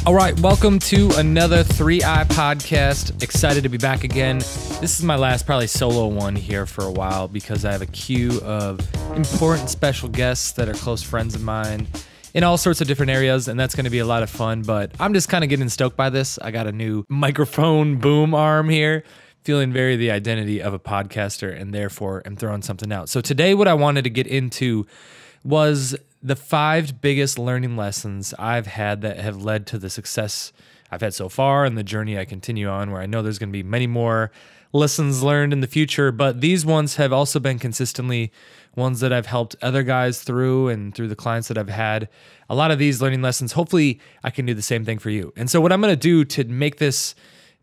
All right, welcome to another 3i podcast. Excited to be back again. This is my last probably solo one here for a while because I have a queue of important special guests that are close friends of mine in all sorts of different areas, and that's going to be a lot of fun, but I'm just kind of getting stoked by this. I got a new microphone boom arm here, feeling very the identity of a podcaster, and therefore am throwing something out. So today what I wanted to get into was the 5 biggest learning lessons I've had that have led to the success I've had so far and the journey I continue on, where I know there's going to be many more lessons learned in the future, but these ones have also been consistently ones that I've helped other guys through and through the clients that I've had. A lot of these learning lessons, hopefully I can do the same thing for you. And so what I'm going to do to make this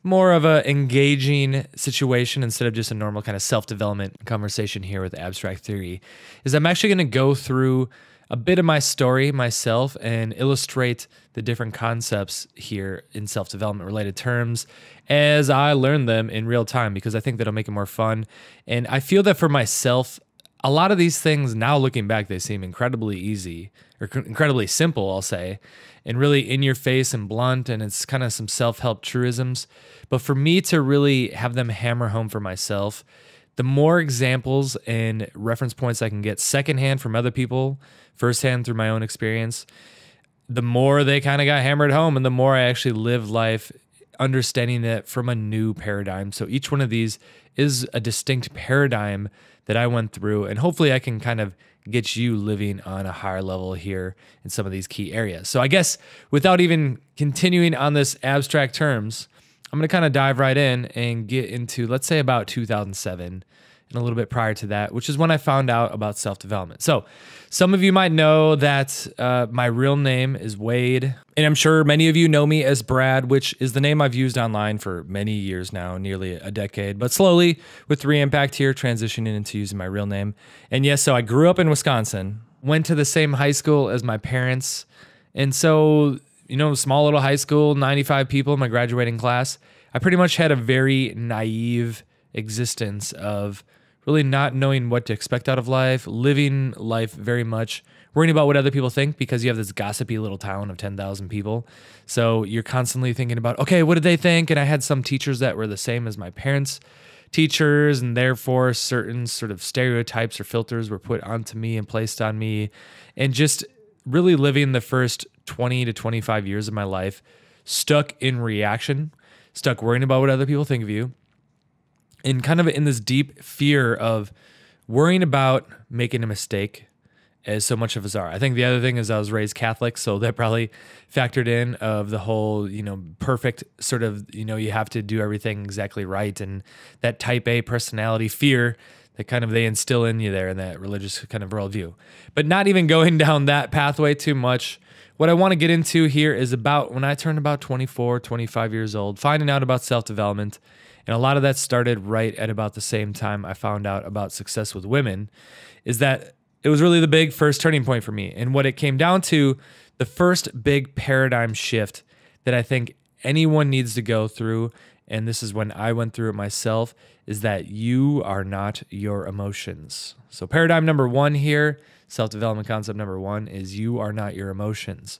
more of a engaging situation instead of just a normal kind of self-development conversation here with abstract theory is I'm actually going to go through a bit of my story myself and illustrate the different concepts here in self-development related terms as I learn them in real time, because I think that'll make it more fun. And I feel that for myself, a lot of these things now looking back, they seem incredibly easy or incredibly simple, I'll say, and really in your face and blunt, and it's kind of some self-help truisms. But for me to really have them hammer home for myself, the more examples and reference points I can get secondhand from other people, firsthand through my own experience, the more they kind of got hammered home and the more I actually live life understanding it from a new paradigm. So each one of these is a distinct paradigm that I went through, and hopefully I can kind of get you living on a higher level here in some of these key areas. So I guess without even continuing on this abstract terms, I'm going to kind of dive right in and get into, let's say, about 2007 and a little bit prior to that, which is when I found out about self-development. So some of you might know that my real name is Wade, and I'm sure many of you know me as Brad, which is the name I've used online for many years now, nearly a decade, but slowly with Reimpact here, transitioning into using my real name. And yes, so I grew up in Wisconsin, went to the same high school as my parents, and so, you know, small little high school, 95 people in my graduating class. I pretty much had a very naive existence of really not knowing what to expect out of life, living life very much worrying about what other people think, because you have this gossipy little town of 10,000 people. So you're constantly thinking about, okay, what did they think? And I had some teachers that were the same as my parents' teachers, and therefore certain sort of stereotypes or filters were put onto me and placed on me. And just really living the first 20 to 25 years of my life stuck in reaction, stuck worrying about what other people think of you, and kind of in this deep fear of worrying about making a mistake, as so much of us are. I think the other thing is I was raised Catholic, so that probably factored in of the whole, perfect sort of, you have to do everything exactly right, and that type A personality fear that kind of they instill in you there in that religious kind of worldview. But not even going down that pathway too much. What I want to get into here is about when I turned about 24, 25 years old, finding out about self-development. And a lot of that started right at about the same time I found out about success with women, is that it was really the big first turning point for me. And what it came down to, the first big paradigm shift that I think anyone needs to go through, and this is when I went through it myself, is that you are not your emotions. So paradigm number 1 here, self-development concept number 1, is you are not your emotions.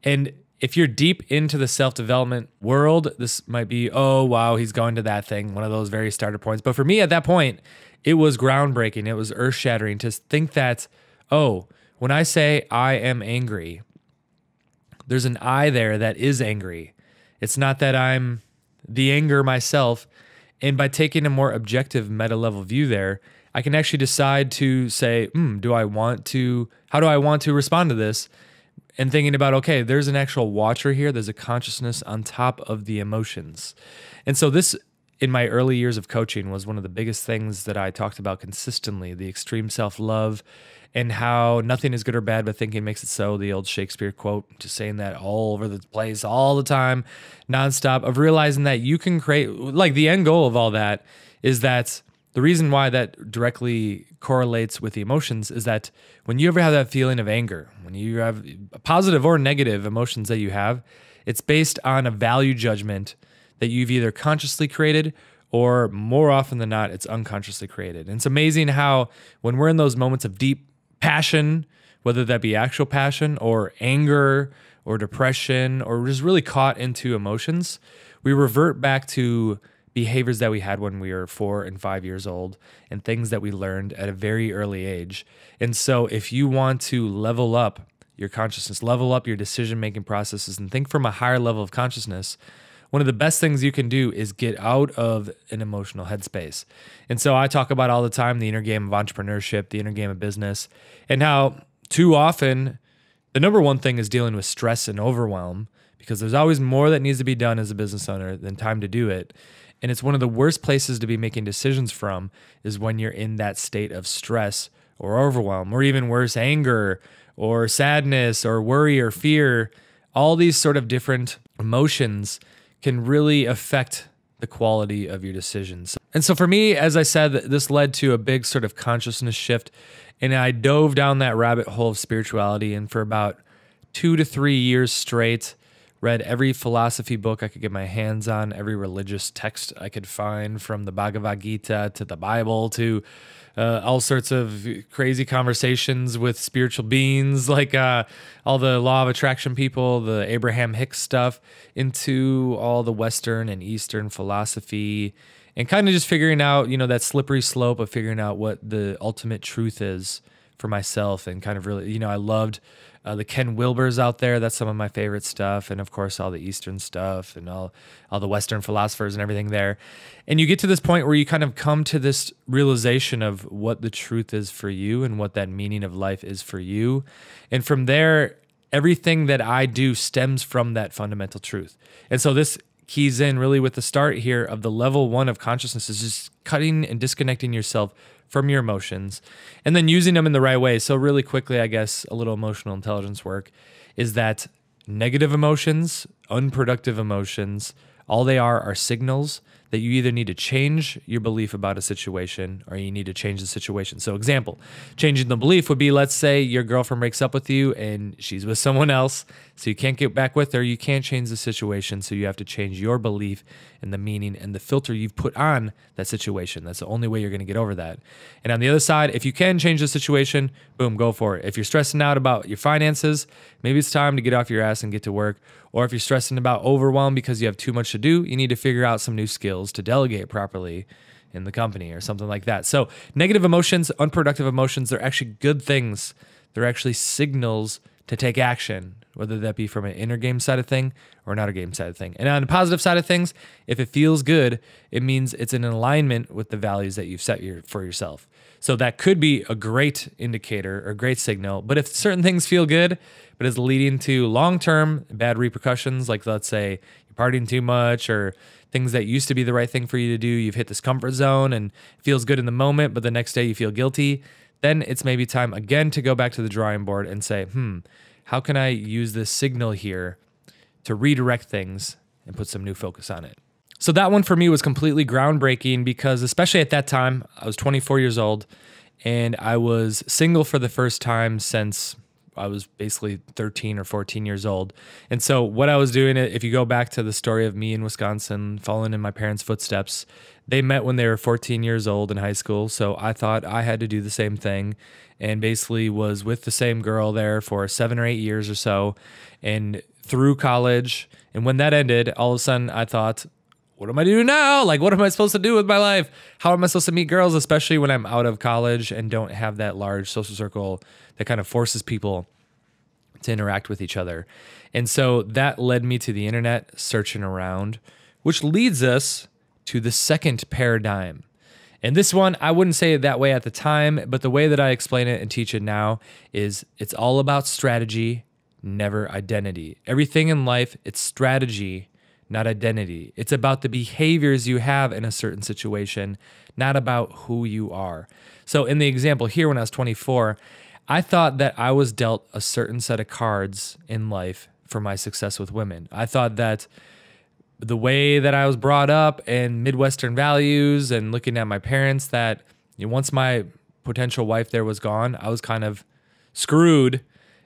And if you're deep into the self-development world, this might be, oh, wow, he's going to that thing, one of those very starter points. But for me at that point, it was groundbreaking. It was earth-shattering to think that, oh, when I say I am angry, there's an I there that is angry. It's not that I'm the anger myself. And by taking a more objective meta-level view there, I can actually decide to say, how do I want to respond to this? And thinking about, okay, there's an actual watcher here. There's a consciousness on top of the emotions. And so this, in my early years of coaching, was one of the biggest things that I talked about consistently, the extreme self-love and how nothing is good or bad, but thinking makes it so, the old Shakespeare quote, just saying that all over the place, all the time, nonstop, of realizing that you can create, like the end goal of all that is that the reason why that directly correlates with the emotions is that when you ever have that feeling of anger, when you have positive or negative emotions that you have, it's based on a value judgment that you've either consciously created or more often than not, it's unconsciously created. And it's amazing how when we're in those moments of deep passion, whether that be actual passion or anger or depression or just really caught into emotions, we revert back to behaviors that we had when we were 4 and 5 years old and things that we learned at a very early age. And so if you want to level up your consciousness, level up your decision-making processes, and think from a higher level of consciousness, one of the best things you can do is get out of an emotional headspace. And so I talk about all the time the inner game of entrepreneurship, the inner game of business, and how too often the number one thing is dealing with stress and overwhelm, because there's always more that needs to be done as a business owner than time to do it. And it's one of the worst places to be making decisions from is when you're in that state of stress or overwhelm, or even worse, anger or sadness or worry or fear. All these sort of different emotions can really affect the quality of your decisions. And so for me, as I said, this led to a big sort of consciousness shift, and I dove down that rabbit hole of spirituality, and for about 2 to 3 years straight, read every philosophy book I could get my hands on, every religious text I could find, from the Bhagavad Gita to the Bible to all sorts of crazy conversations with spiritual beings, like all the law of attraction people, the Abraham Hicks stuff, into all the Western and Eastern philosophy, and kind of just figuring out, that slippery slope of figuring out what the ultimate truth is for myself. And kind of really, I loved the Ken Wilbers out there. That's some of my favorite stuff. And of course, all the Eastern stuff and all the Western philosophers and everything there. And you get to this point where you kind of come to this realization of what the truth is for you and what that meaning of life is for you. And from there, everything that I do stems from that fundamental truth. And so this keys in really with the start here of the level 1 of consciousness is just cutting and disconnecting yourself from your emotions and then using them in the right way. So really quickly, I guess, a little emotional intelligence work is that negative emotions, unproductive emotions, all they are signals that you either need to change your belief about a situation or you need to change the situation. So example, changing the belief would be, let's say your girlfriend breaks up with you and she's with someone else, so you can't get back with her. You can't change the situation, so you have to change your belief and the meaning and the filter you've put on that situation. That's the only way you're going to get over that. And on the other side, if you can change the situation, boom, go for it. If you're stressing out about your finances, maybe it's time to get off your ass and get to work. Or if you're stressing about overwhelm because you have too much to do, you need to figure out some new skills to delegate properly in the company or something like that. So negative emotions, unproductive emotions, they're actually good things. They're actually signals to take action, whether that be from an inner game side of thing or an outer game side of thing. And on the positive side of things, if it feels good, it means it's in alignment with the values that you've set for yourself. So that could be a great indicator or great signal. But if certain things feel good, but is leading to long-term bad repercussions, like let's say you're partying too much or things that used to be the right thing for you to do, you've hit this comfort zone and it feels good in the moment, but the next day you feel guilty, then it's maybe time again to go back to the drawing board and say, how can I use this signal here to redirect things and put some new focus on it? So that one for me was completely groundbreaking because especially at that time, I was 24 years old and I was single for the first time since I was basically 13 or 14 years old. And so what I was doing, if you go back to the story of me in Wisconsin, following in my parents' footsteps, they met when they were 14 years old in high school. So I thought I had to do the same thing and basically was with the same girl there for 7 or 8 years or so and through college. And when that ended, all of a sudden I thought, what am I doing now? Like, what am I supposed to do with my life? How am I supposed to meet girls, especially when I'm out of college and don't have that large social circle that kind of forces people to interact with each other? And so that led me to the internet, searching around, which leads us to the second paradigm. And this one, I wouldn't say it that way at the time, but the way that I explain it and teach it now is it's all about strategy, never identity. Everything in life, it's strategy, not identity. It's about the behaviors you have in a certain situation, not about who you are. So in the example here, when I was 24, I thought that I was dealt a certain set of cards in life for my success with women. I thought that the way that I was brought up and Midwestern values and looking at my parents, that once my potential wife there was gone, I was kind of screwed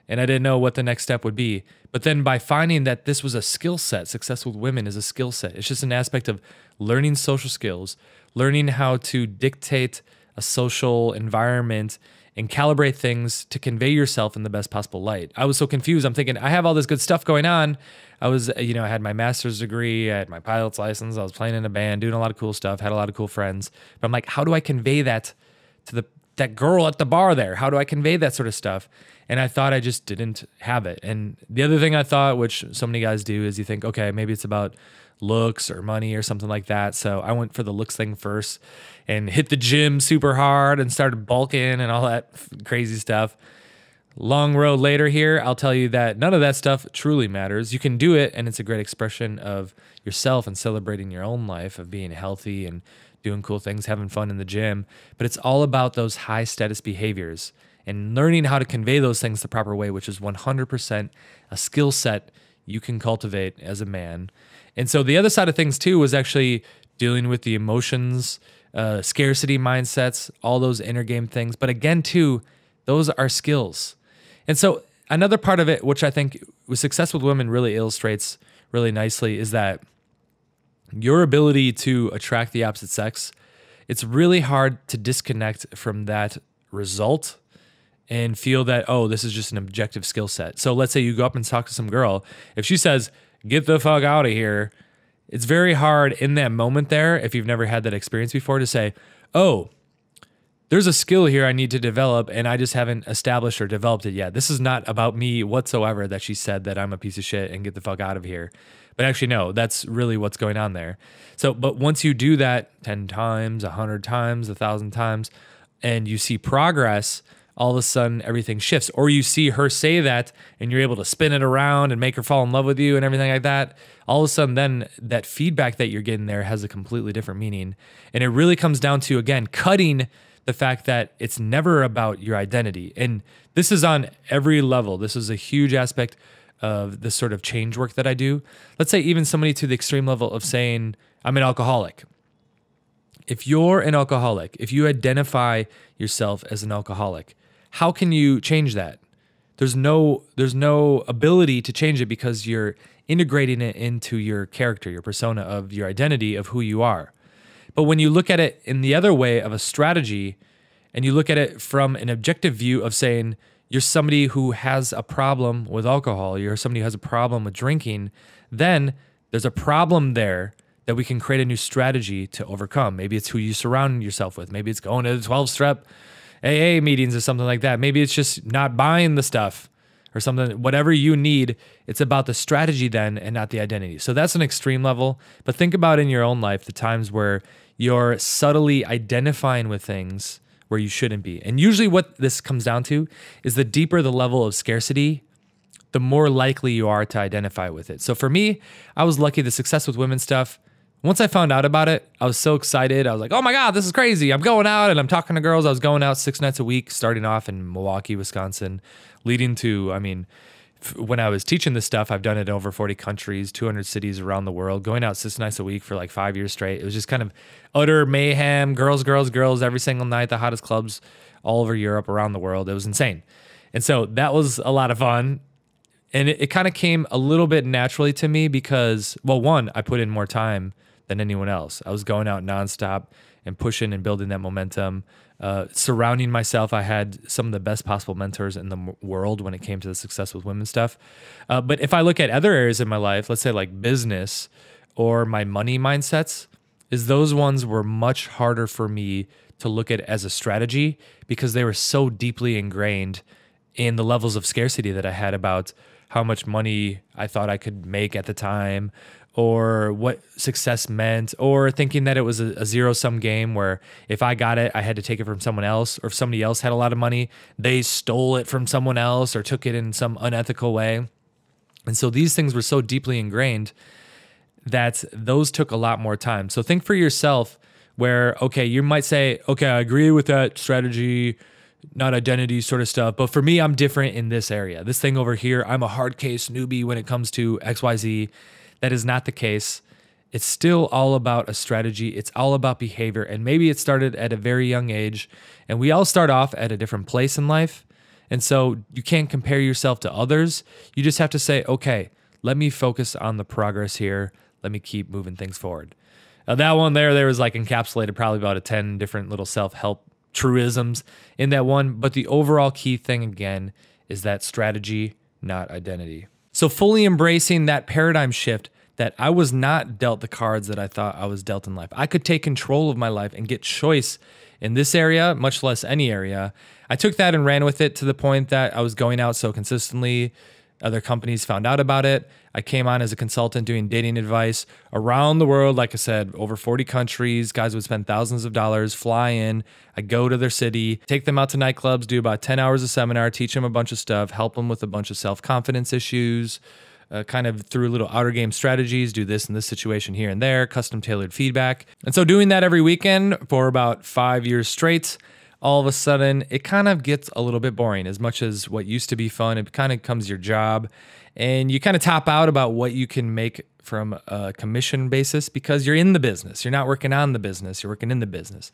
and I didn't know what the next step would be. But then by finding that this was a skill set, success with women is a skill set. It's just an aspect of learning social skills, learning how to dictate a social environment and calibrate things to convey yourself in the best possible light. I was so confused. I'm thinking, I have all this good stuff going on. I was, I had my master's degree, I had my pilot's license, I was playing in a band, doing a lot of cool stuff, had a lot of cool friends. But I'm like, how do I convey that to that girl at the bar there? How do I convey that sort of stuff? And I thought I just didn't have it. And the other thing I thought, which so many guys do, is you think, okay, maybe it's about looks or money or something like that. So I went for the looks thing first and hit the gym super hard and started bulking and all that crazy stuff. Long road later here, I'll tell you that none of that stuff truly matters. You can do it, and it's a great expression of yourself and celebrating your own life, of being healthy and doing cool things, having fun in the gym. But it's all about those high status behaviors and learning how to convey those things the proper way, which is 100% a skill set you can cultivate as a man. And so the other side of things too was actually dealing with the emotions, scarcity mindsets, all those inner game things. But again, too, those are skills. And so another part of it, which I think with Success with Women really illustrates really nicely, is that your ability to attract the opposite sex, it's really hard to disconnect from that result and feel that, oh, this is just an objective skill set. So let's say you go up and talk to some girl. If she says, get the fuck out of here, it's very hard in that moment there, if you've never had that experience before, to say, oh, there's a skill here I need to develop and I just haven't established or developed it yet. This is not about me whatsoever that she said that I'm a piece of shit and get the fuck out of here. But actually, no, that's really what's going on there. So, but once you do that 10 times, 100 times, 1,000 times, and you see progress, all of a sudden everything shifts. Or you see her say that and you're able to spin it around and make her fall in love with you and everything like that. All of a sudden then that feedback that you're getting there has a completely different meaning. And it really comes down to, again, cutting the fact that it's never about your identity. And this is on every level. This is a huge aspect of the sort of change work that I do. Let's say even somebody to the extreme level of saying, I'm an alcoholic. If you're an alcoholic, if you identify yourself as an alcoholic, how can you change that? There's no ability to change it because you're integrating it into your character, your persona of your identity of who you are. But when you look at it in the other way of a strategy, and you look at it from an objective view of saying you're somebody who has a problem with alcohol, you're somebody who has a problem with drinking, then there's a problem there that we can create a new strategy to overcome. Maybe it's who you surround yourself with. Maybe it's going to the 12-step AA meetings or something like that. Maybe it's just not buying the stuff or something, whatever you need. It's about the strategy then and not the identity. So that's an extreme level. But think about in your own life the times where you're subtly identifying with things where you shouldn't be. And usually what this comes down to is the deeper the level of scarcity, the more likely you are to identify with it. So for me, I was lucky. The Success with Women stuff, once I found out about it, I was so excited. I was like, oh my God, this is crazy. I'm going out and I'm talking to girls. I was going out 6 nights a week, starting off in Milwaukee, Wisconsin, leading to, when I was teaching this stuff, I've done it in over 40 countries, 200 cities around the world, going out 6 nights a week for like 5 years straight. It was just kind of utter mayhem, girls, girls, girls, every single night, the hottest clubs all over Europe, around the world. It was insane. And so that was a lot of fun. And it kind of came a little bit naturally to me because, well, one, I put in more time than anyone else. I was going out nonstop and pushing and building that momentum, surrounding myself. I had some of the best possible mentors in the world when it came to the Success with Women stuff. But if I look at other areas in my life, let's say like business or my money mindsets, is those ones were much harder for me to look at as a strategy because they were so deeply ingrained in the levels of scarcity that I had about how much money I thought I could make at the time, or what success meant, or thinking that it was a zero-sum game where if I got it, I had to take it from someone else, or if somebody else had a lot of money, they stole it from someone else or took it in some unethical way. And so these things were so deeply ingrained that those took a lot more time. So think for yourself where, okay, you might say, okay, I agree with that strategy, not identity sort of stuff, but for me, I'm different in this area. This thing over here, I'm a hard case newbie when it comes to XYZ. That is not the case. It's still all about a strategy. It's all about behavior. And maybe it started at a very young age. And we all start off at a different place in life. And so you can't compare yourself to others. You just have to say, okay, let me focus on the progress here. Let me keep moving things forward. That one there was like encapsulated probably about 10 different little self-help truisms in that one. But the overall key thing, again, is that strategy, not identity. So fully embracing that paradigm shift that I was not dealt the cards that I thought I was dealt in life. I could take control of my life and get choice in this area, much less any area. I took that and ran with it to the point that I was going out so consistently. Other companies found out about it. I came on as a consultant doing dating advice around the world. Like I said, over 40 countries. Guys would spend thousands of dollars, fly in. I'd go to their city, take them out to nightclubs, do about 10 hours of seminar, teach them a bunch of stuff, help them with a bunch of self-confidence issues, kind of through little outer game strategies, do this in this situation here and there, custom tailored feedback. And so doing that every weekend for about 5 years straight, all of a sudden it kind of gets a little bit boring. As much as what used to be fun, it kind of becomes your job, and you kind of top out about what you can make from a commission basis because you're in the business. You're not working on the business, you're working in the business.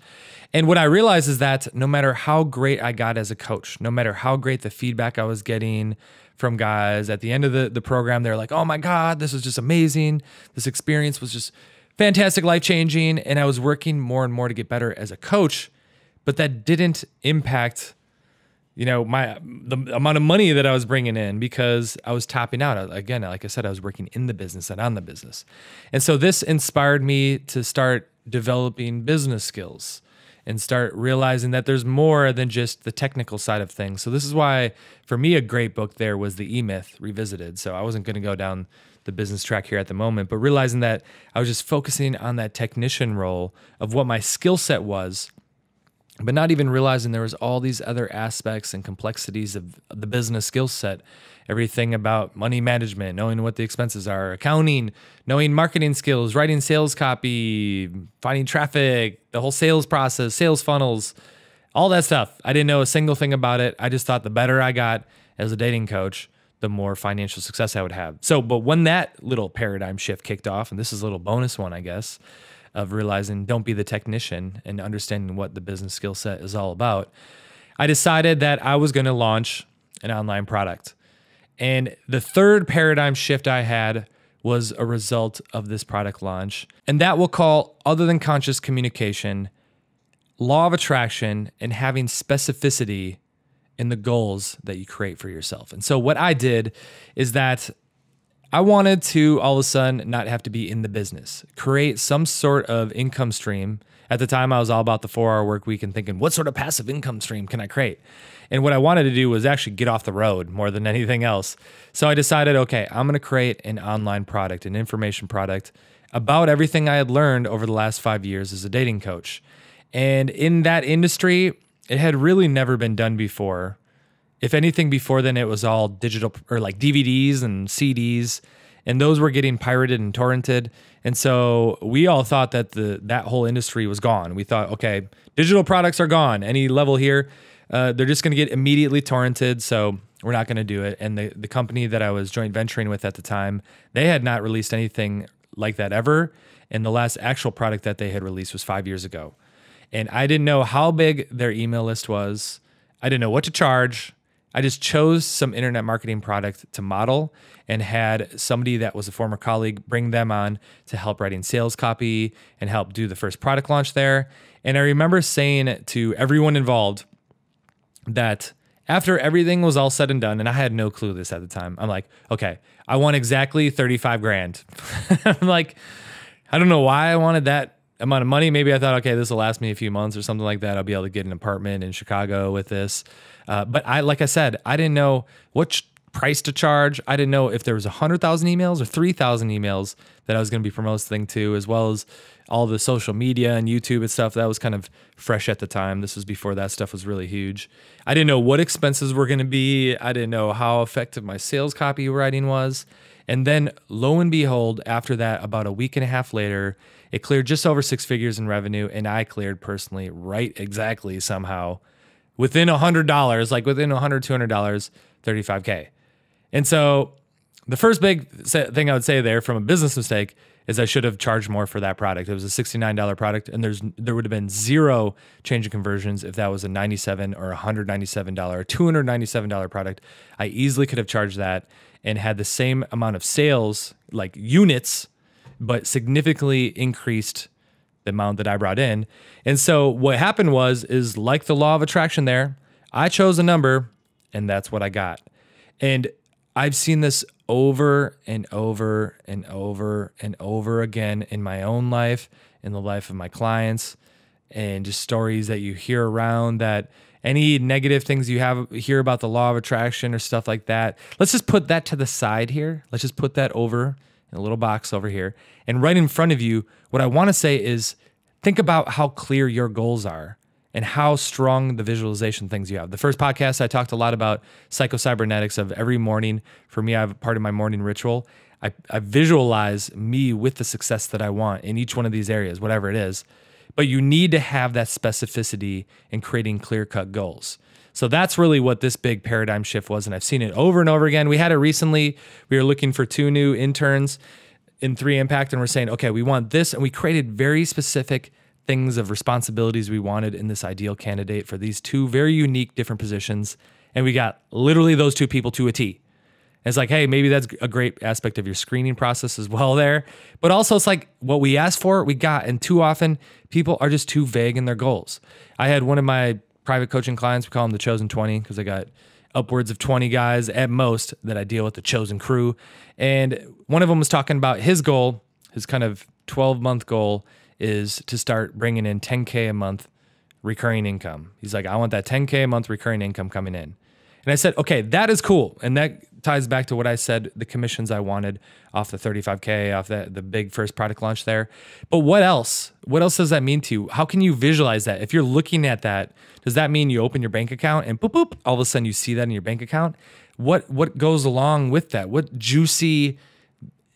And what I realized is that no matter how great I got as a coach, no matter how great the feedback I was getting from guys at the end of the program, they're like, oh my God, this was just amazing. This experience was just fantastic, life-changing. And I was working more and more to get better as a coach, but that didn't impact, the amount of money that I was bringing in because I was topping out. Again, like I said, I was working in the business and on the business. And so this inspired me to start developing business skills and start realizing that there's more than just the technical side of things. So this is why, for me, a great book there was The E-Myth Revisited. So I wasn't going to go down the business track here at the moment, but realizing that I was just focusing on that technician role of what my skill set was, but not even realizing there was all these other aspects and complexities of the business skill set. Everything about money management, knowing what the expenses are, accounting, knowing marketing skills, writing sales copy, finding traffic, the whole sales process, sales funnels, all that stuff. I didn't know a single thing about it. I just thought the better I got as a dating coach, the more financial success I would have. So, but when that little paradigm shift kicked off, and this is a little bonus one, I guess, of realizing don't be the technician and understanding what the business skill set is all about, I decided that I was going to launch an online product. And the third paradigm shift I had was a result of this product launch. And that we'll call, other than conscious communication, law of attraction and having specificity in the goals that you create for yourself. And so what I did is that I wanted to all of a sudden not have to be in the business, create some sort of income stream. At the time, I was all about the 4-hour work week and thinking, what sort of passive income stream can I create? And what I wanted to do was actually get off the road more than anything else. So I decided, okay, I'm going to create an online product, an information product about everything I had learned over the last 5 years as a dating coach. And in that industry, it had really never been done before. If anything, before then, it was all digital or like DVDs and CDs, and those were getting pirated and torrented. And so we all thought that that whole industry was gone. We thought, okay, digital products are gone. Any level here, they're just going to get immediately torrented. So we're not going to do it. And the company that I was joint venturing with at the time, they had not released anything like that ever. And the last actual product that they had released was 5 years ago. And I didn't know how big their email list was. I didn't know what to charge. I just chose some internet marketing product to model and had somebody that was a former colleague bring them on to help writing sales copy and help do the first product launch there. And I remember saying to everyone involved that after everything was all said and done, and I had no clue this at the time, I'm like, okay, I want exactly 35 grand. I'm like, I don't know why I wanted that amount of money. Maybe I thought, okay, this will last me a few months or something like that. I'll be able to get an apartment in Chicago with this. But like I said, I didn't know what price to charge. I didn't know if there was 100,000 emails or 3,000 emails that I was going to be promoting to, as well as all the social media and YouTube and stuff. That was kind of fresh at the time. This was before that stuff was really huge. I didn't know what expenses were going to be. I didn't know how effective my sales copywriting was. And then lo and behold, after that, about a week and a half later, it cleared just over 6 figures in revenue. And I cleared personally right exactly somehow within $100, like within $100, $200, $35K. And so the first big thing I would say there from a business mistake is I should have charged more for that product. It was a $69 product, and there would have been zero change in conversions if that was a $97 or $197 or $297 product. I easily could have charged that and had the same amount of sales, like units, but significantly increased the amount that I brought in. And so what happened is like the law of attraction there, I chose a number and that's what I got. And I've seen this over and over and over and over again in my own life, in the life of my clients, and just stories that you hear around, that any negative things you hear about the law of attraction or stuff like that. Let's just put that to the side here. Let's just put that over in a little box over here. And right in front of you, what I want to say is think about how clear your goals are and how strong the visualization things you have. The first podcast, I talked a lot about psychocybernetics of every morning. For me, I have part of my morning ritual. I visualize me with the success that I want in each one of these areas, whatever it is. But you need to have that specificity in creating clear-cut goals. So that's really what this big paradigm shift was, and I've seen it over and over again. We had it recently. We were looking for 2 new interns in 3 Impact, and we're saying, okay, we want this, and we created very specific things of responsibilities we wanted in this ideal candidate for these 2 very unique different positions, and we got literally those 2 people to a T. And it's like, hey, maybe that's a great aspect of your screening process as well there. But also it's like what we asked for, we got. And too often people are just too vague in their goals. I had one of my private coaching clients, we call them the Chosen 20 because I got upwards of 20 guys at most that I deal with, the Chosen crew. And one of them was talking about his goal, his kind of 12-month goal is to start bringing in 10K a month recurring income. He's like, I want that 10K a month recurring income coming in. And I said, okay, that is cool. And that ties back to what I said, the commissions I wanted off the 35K, off the big first product launch there. But what else? What else does that mean to you? How can you visualize that? If you're looking at that, does that mean you open your bank account and boop, boop, all of a sudden you see that in your bank account? What goes along with that? What juicy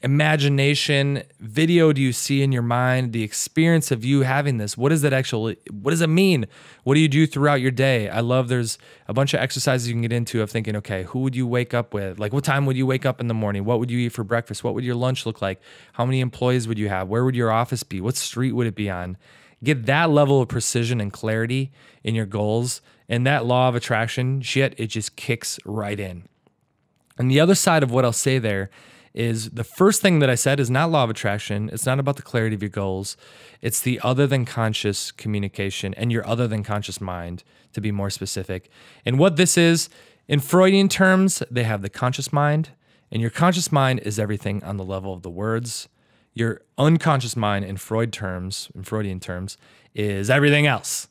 imagination video do you see in your mind? The experience of you having this, what does it mean? What do you do throughout your day? I love, there's a bunch of exercises you can get into of thinking, okay, who would you wake up with? Like what time would you wake up in the morning? What would you eat for breakfast? What would your lunch look like? How many employees would you have? Where would your office be? What street would it be on? Get that level of precision and clarity in your goals, and that law of attraction shit, it just kicks right in. And the other side of what I'll say there is the first thing that I said is not law of attraction. It's not about the clarity of your goals. It's the other than conscious communication and your other than conscious mind, to be more specific. And what this is, in Freudian terms, they have the conscious mind, and your conscious mind is everything on the level of the words. Your unconscious mind in Freudian terms, is everything else.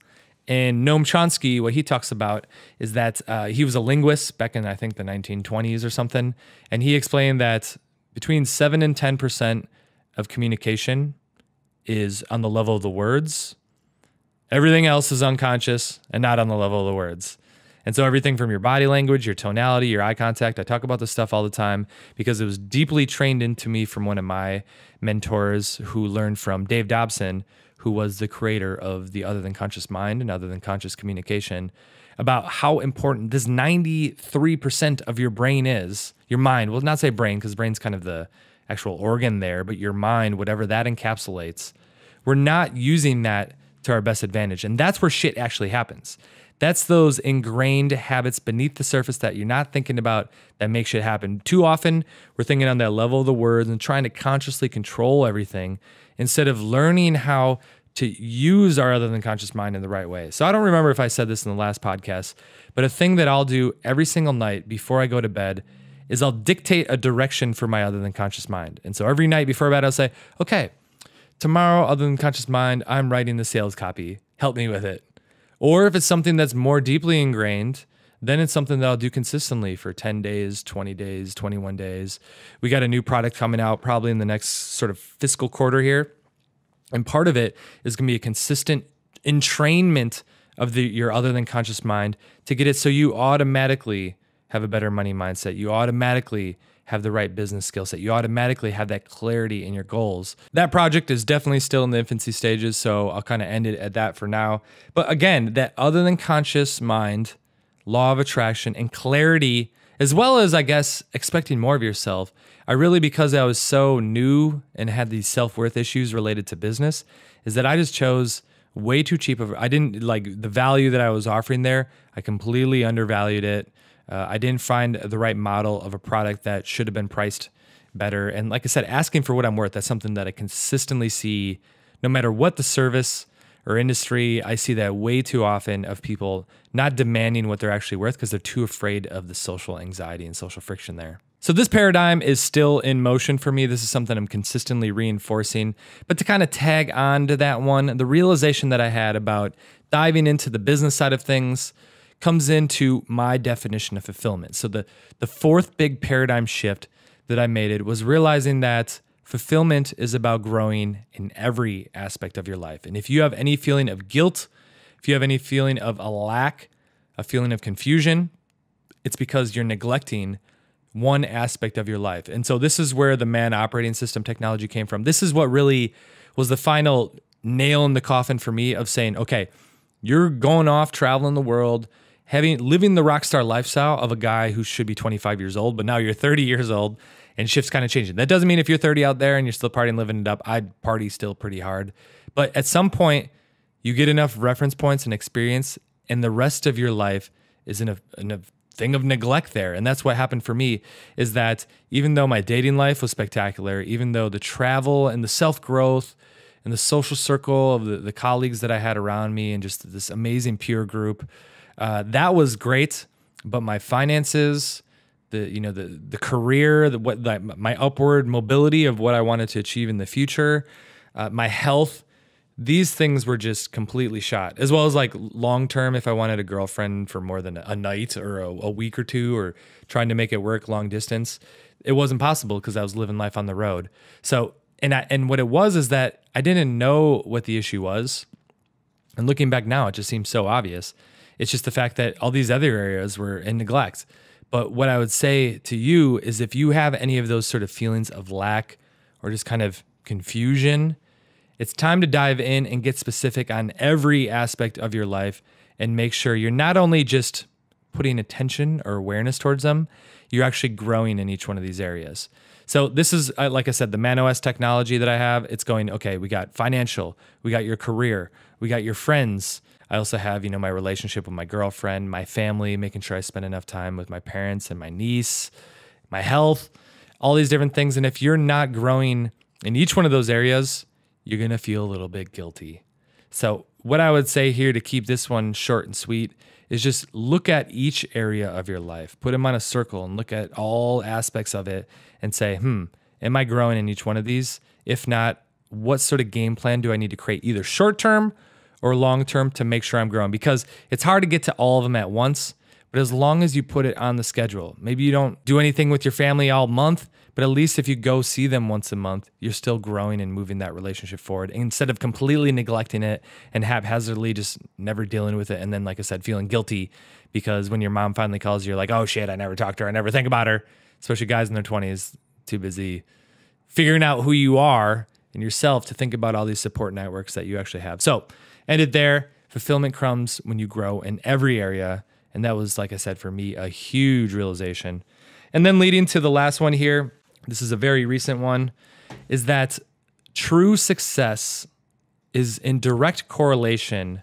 And Noam Chomsky, what he talks about is that he was a linguist back in, I think, the 1920s or something. And he explained that between 7 and 10% of communication is on the level of the words. Everything else is unconscious and not on the level of the words. And so everything from your body language, your tonality, your eye contact, I talk about this stuff all the time because it was deeply trained into me from one of my mentors who learned from Dave Dobson, who was the creator of the Other Than Conscious Mind and Other Than Conscious Communication, about how important this 93% of your brain is. Your mind, well, not say brain, because brain's kind of the actual organ there, but your mind, whatever that encapsulates, we're not using that to our best advantage. And that's where shit actually happens. That's those ingrained habits beneath the surface that you're not thinking about that make shit happen. Too often, we're thinking on that level of the words and trying to consciously control everything instead of learning how to use our other than conscious mind in the right way. So I don't remember if I said this in the last podcast, but a thing that I'll do every single night before I go to bed is I'll dictate a direction for my other than conscious mind. And so every night before bed, I'll say, okay, tomorrow, other than conscious mind, I'm writing the sales copy. Help me with it. Or if it's something that's more deeply ingrained, then it's something that I'll do consistently for 10 days, 20 days, 21 days. We got a new product coming out probably in the next sort of fiscal quarter here. And part of it is going to be a consistent entrainment of your other than conscious mind to get it so you automatically have a better money mindset. You automatically have the right business skill set. You automatically have that clarity in your goals. That project is definitely still in the infancy stages, so I'll kind of end it at that for now. But again, that other than conscious mind, law of attraction, and clarity, as well as, I guess, expecting more of yourself. I really, because I was so new and had these self-worth issues related to business, is that I just chose way too cheap of, I didn't like the value that I was offering there. I completely undervalued it. I didn't find the right model of a product that should have been priced better. And like I said, asking for what I'm worth, that's something that I consistently see no matter what the service or industry, I see that way too often of people not demanding what they're actually worth because they're too afraid of the social anxiety and social friction there. So this paradigm is still in motion for me. This is something I'm consistently reinforcing. But to kind of tag on to that one, the realization that I had about diving into the business side of things comes into my definition of fulfillment. So the fourth big paradigm shift that I made it was realizing that fulfillment is about growing in every aspect of your life. And if you have any feeling of guilt, if you have any feeling of a lack, a feeling of confusion, it's because you're neglecting one aspect of your life. And so this is where the MAN operating system technology came from. This is what really was the final nail in the coffin for me of saying, okay, you're going off traveling the world, living the rock star lifestyle of a guy who should be 25 years old, but now you're 30 years old and shifts kind of changing. That doesn't mean if you're 30 out there and you're still partying, living it up, I'd party still pretty hard. But at some point, you get enough reference points and experience, and the rest of your life is in a thing of neglect there. And that's what happened for me, is that even though my dating life was spectacular, even though the travel and the self-growth and the social circle of the colleagues that I had around me and just this amazing peer group, that was great. But my finances, the career, my upward mobility of what I wanted to achieve in the future, my health, these things were just completely shot, as well as like long term. If I wanted a girlfriend for more than a night or a week or two, or trying to make it work long distance, it wasn't possible because I was living life on the road. So, and what it was is that I didn't know what the issue was. And looking back now, it just seems so obvious. It's just the fact that all these other areas were in neglect. But what I would say to you is if you have any of those sort of feelings of lack or just kind of confusion, it's time to dive in and get specific on every aspect of your life and make sure you're not only just putting attention or awareness towards them, you're actually growing in each one of these areas. So this is, like I said, the ManOS technology that I have. It's going, okay, we got financial, we got your career, we got your friends. I also have, my relationship with my girlfriend, my family, making sure I spend enough time with my parents and my niece, my health, all these different things. And if you're not growing in each one of those areas, you're going to feel a little bit guilty. So what I would say here to keep this one short and sweet is just look at each area of your life, put them on a circle and look at all aspects of it and say, am I growing in each one of these? If not, what sort of game plan do I need to create, either short-term or long-term, to make sure I'm growing? Because it's hard to get to all of them at once, but as long as you put it on the schedule, maybe you don't do anything with your family all month, but at least if you go see them once a month, you're still growing and moving that relationship forward instead of completely neglecting it and haphazardly just never dealing with it. And then, like I said, feeling guilty because when your mom finally calls you, you're like, oh shit, I never talk to her. I never think about her. Especially guys in their 20s, too busy figuring out who you are and yourself to think about all these support networks that you actually have. So ended there. Fulfillment comes when you grow in every area. And that was, like I said, for me, a huge realization. And then leading to the last one here, this is a very recent one, is that true success is in direct correlation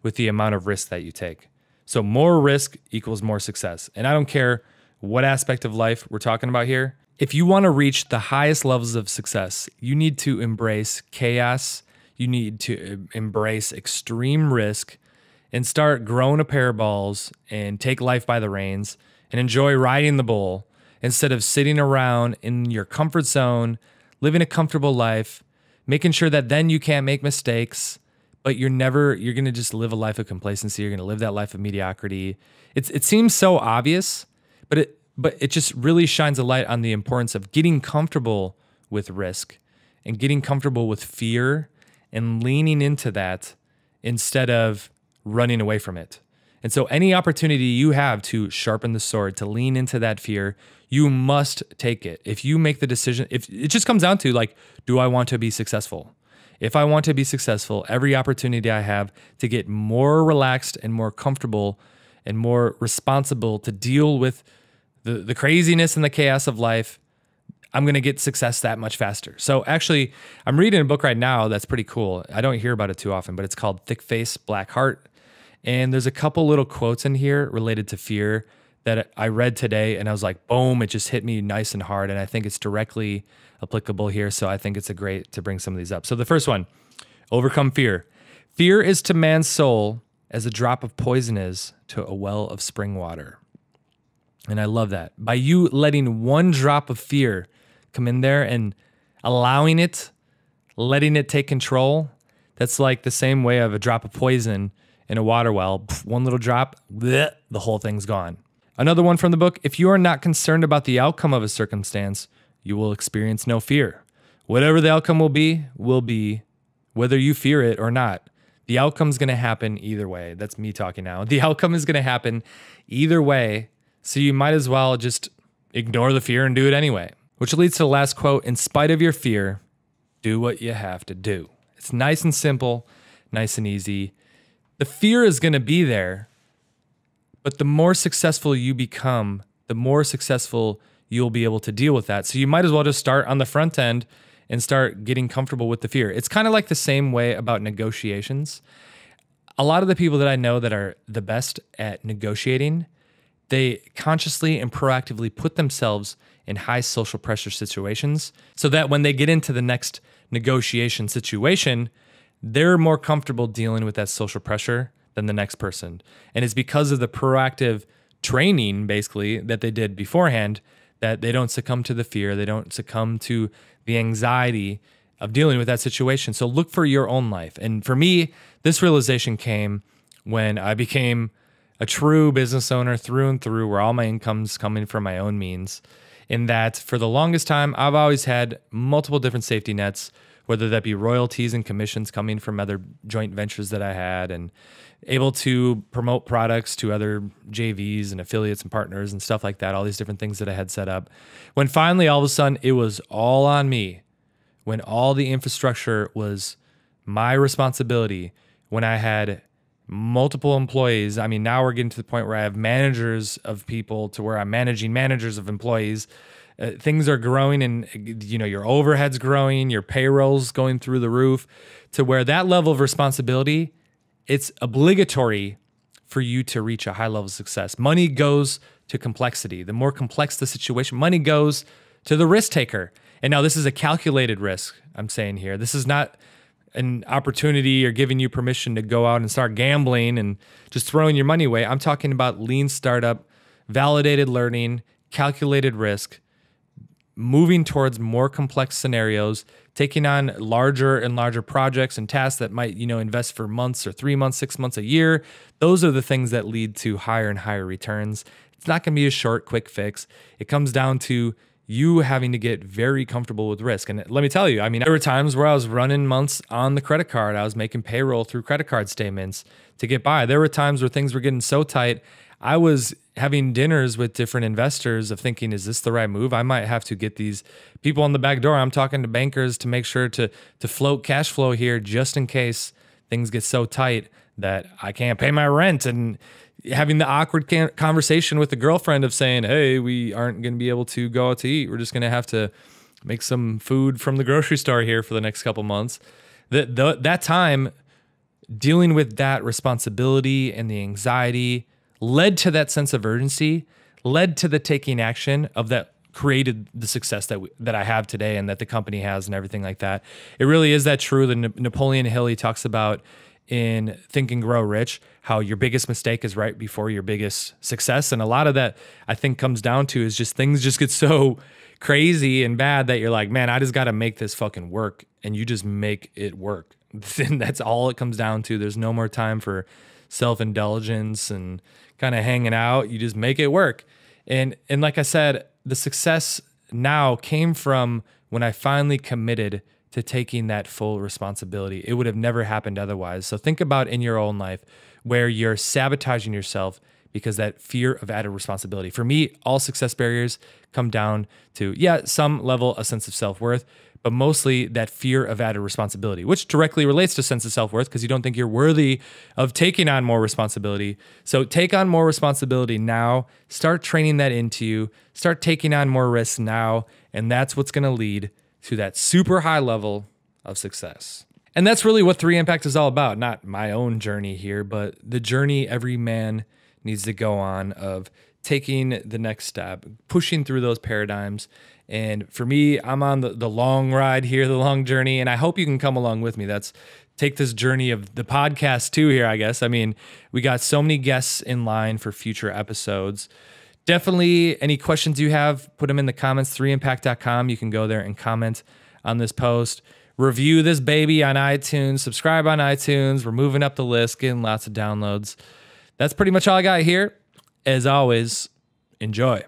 with the amount of risk that you take. So more risk equals more success. And I don't care what aspect of life we're talking about here. If you want to reach the highest levels of success, you need to embrace chaos. You need to embrace extreme risk and start growing a pair of balls and take life by the reins and enjoy riding the bull instead of sitting around in your comfort zone, living a comfortable life, making sure that then you can't make mistakes, but you're going to just live a life of complacency. You're going to live that life of mediocrity. It seems so obvious, but it just really shines a light on the importance of getting comfortable with risk and getting comfortable with fear and leaning into that instead of running away from it. And so any opportunity you have to sharpen the sword, to lean into that fear, you must take it. If you make the decision, if it just comes down to like, do I want to be successful? If I want to be successful, every opportunity I have to get more relaxed and more comfortable and more responsible to deal with the craziness and the chaos of life, I'm going to get success that much faster. So actually, I'm reading a book right now that's pretty cool. I don't hear about it too often, but it's called Thick Face, Black Heart. And there's a couple little quotes in here related to fear that I read today, and I was like, boom, it just hit me nice and hard. And I think it's directly applicable here. So I think it's great to bring some of these up. So the first one, Overcome fear. Fear is to man's soul as a drop of poison is to a well of spring water. And I love that. By you letting one drop of fear come in there and allowing it, letting it take control, that's like the same way of a drop of poison in a water well. One little drop, bleh, the whole thing's gone. Another one from the book, if you are not concerned about the outcome of a circumstance, you will experience no fear. Whatever the outcome will be, whether you fear it or not. The outcome's going to happen either way. That's me talking now. The outcome is going to happen either way, so you might as well just ignore the fear and do it anyway. Which leads to the last quote, in spite of your fear, do what you have to do. It's nice and simple, nice and easy. The fear is going to be there, but the more successful you become, the more successful you'll be able to deal with that. So you might as well just start on the front end and start getting comfortable with the fear. It's kind of like the same way about negotiations. A lot of the people that I know that are the best at negotiating, they consciously and proactively put themselves in high social pressure situations so that when they get into the next negotiation situation, they're more comfortable dealing with that social pressure than the next person. And it's because of the proactive training, basically, that they did beforehand, that they don't succumb to the fear, they don't succumb to the anxiety of dealing with that situation. So look for your own life. And for me, this realization came when I became a true business owner through and through, where all my income's coming from my own means. In that, for the longest time, I've always had multiple different safety nets, whether that be royalties and commissions coming from other joint ventures that I had, and able to promote products to other JVs and affiliates and partners and stuff like that, all these different things that I had set up. When finally, all of a sudden, it was all on me, when all the infrastructure was my responsibility, when I had multiple employees. I mean, now we're getting to the point where I have managers of people to where I'm managing managers of employees. Things are growing, and your overhead's growing, your payroll's going through the roof, to where that level of responsibility, it's obligatory for you to reach a high level of success. Money goes to complexity. The more complex the situation, money goes to the risk taker. And now this is a calculated risk, I'm saying here. This is not an opportunity or giving you permission to go out and start gambling and just throwing your money away. I'm talking about lean startup, validated learning, calculated risk, moving towards more complex scenarios, taking on larger and larger projects and tasks that might, invest for months or 3 months, 6 months, a year. Those are the things that lead to higher and higher returns. It's not going to be a short, quick fix. It comes down to you having to get very comfortable with risk. And let me tell you, there were times where I was running months on the credit card. I was making payroll through credit card statements to get by. There were times where things were getting so tight, I was having dinners with different investors of thinking, is this the right move? I might have to get these people on the back door. I'm talking to bankers to make sure to float cash flow here just in case things get so tight that I can't pay my rent, and having the awkward conversation with the girlfriend of saying, hey, we aren't going to be able to go out to eat. We're just going to have to make some food from the grocery store here for the next couple months. That time, dealing with that responsibility and the anxiety led to that sense of urgency, led to the taking action of that, created the success that I have today and that the company has and everything like that. It really is that true. The Napoleon Hill, he talks about in Think and Grow Rich, how your biggest mistake is right before your biggest success. And a lot of that, I think, comes down to is just things just get so crazy and bad that you're like, man, I just got to make this fucking work. And you just make it work. And that's all it comes down to. There's no more time for self-indulgence and kind of hanging out. You just make it work. And like I said, the success now came from when I finally committed to taking that full responsibility. It would have never happened otherwise. So think about in your own life where you're sabotaging yourself because that fear of added responsibility. For me, all success barriers come down to, some level, a sense of self-worth, but mostly that fear of added responsibility, which directly relates to sense of self-worth because you don't think you're worthy of taking on more responsibility. So take on more responsibility now, start training that into you, start taking on more risks now, and that's what's going to lead to that super high level of success. And that's really what 3 Impact is all about. Not my own journey here, but the journey every man needs to go on of taking the next step, pushing through those paradigms. And for me, I'm on the long ride here, the long journey, and I hope you can come along with me. That's take this journey of the podcast too here, I guess. I mean, we got so many guests in line for future episodes. Definitely any questions you have, put them in the comments, 3impact.com. You can go there and comment on this post. Review this baby on iTunes. Subscribe on iTunes. We're moving up the list, getting lots of downloads. That's pretty much all I got here. As always, enjoy.